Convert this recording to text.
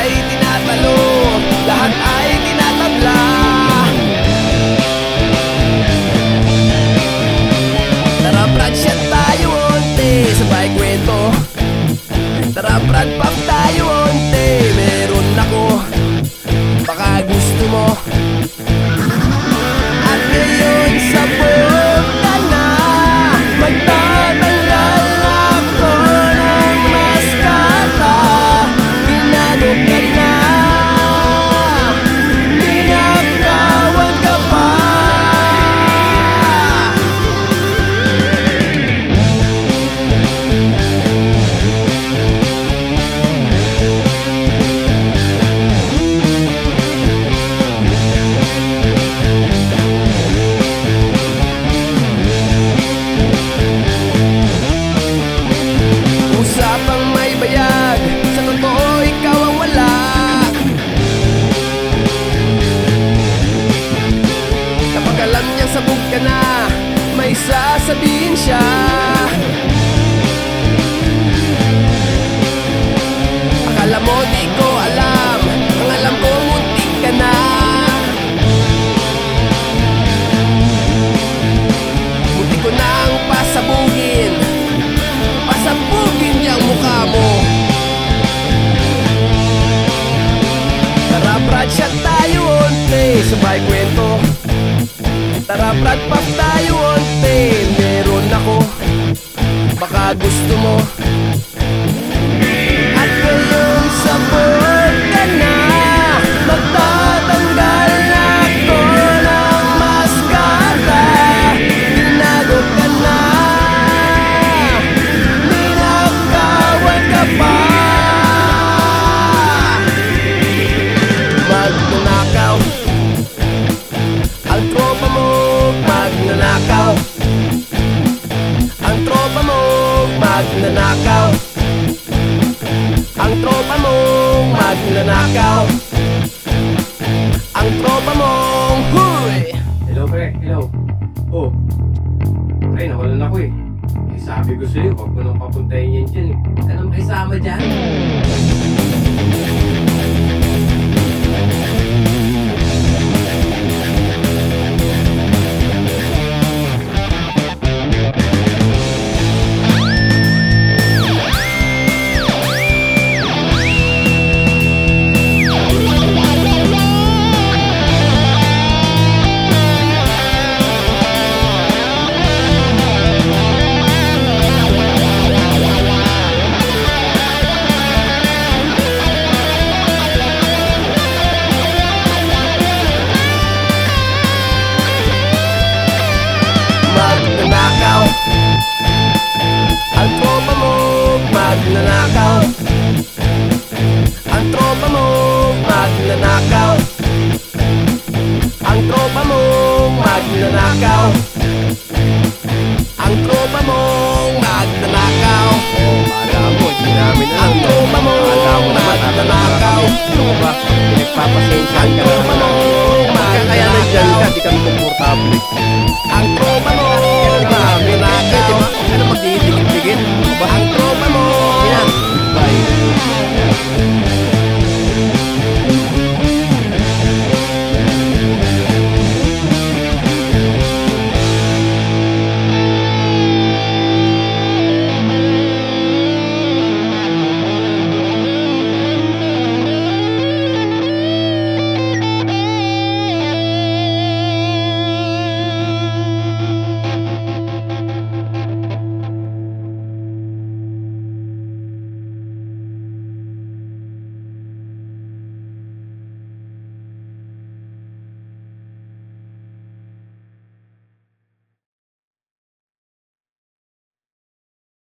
ay tinatalo, lahat ay tinatabla. Tara Brad, shot tayo onte, sabay kwento. Tara Brad, pop tayo onte, meron ako, baka gusto mo. At ngayon sabog ka na, magtatanggal ako ng maskara. Binago ka na, ninakawan ka pa. Usapang may bayag, sa totoo ikaw ang wala. Kapag alam niyang sabog ka na, may sasabihin siya. Akala mo di ko alam, ang alam ko muntik ka na. Muntik ko nang pasabugin, pasabugin niyang mukha mo. Tara Brad, shot tayo onte, sabay kwento. Tara Brad, pop tayo onte, meron ako, baka gusto mo. At ngayon sabog ka na, magtatanggal ako ng maskara. Binago ka na, ninakawan ka pa. Magnanakaw, ang tropa mo magnanakaw. Ang tropa mo magnanakaw. Ang tropa mo magnanakaw. Ang tropa mong huy. Hello pre, hello. Oh, pre, nawalan ako eh. Sabi ko sa'yo, huwag mo nang papuntahin yan dyan eh. Huwag ka nang makisama dyan. Magnanakaw, ang tropa mo magnanakaw. Ang tropa mo magnanakaw. Ang tropa mo magnanakaw. Ang tropa mo magnanakaw. Oh, alam mo, hindi namin alam. Ang tropa mo Alam mo naman, magnanakaw. Ano ka ba? Pinagpapasensyahan Ang ka tropa mo naman. Kaya nandyan ka, di kami komportable. ang tropa mo magnanakaw. Ano magdidikit-dikit? Ang tropa mo Yan. Bye.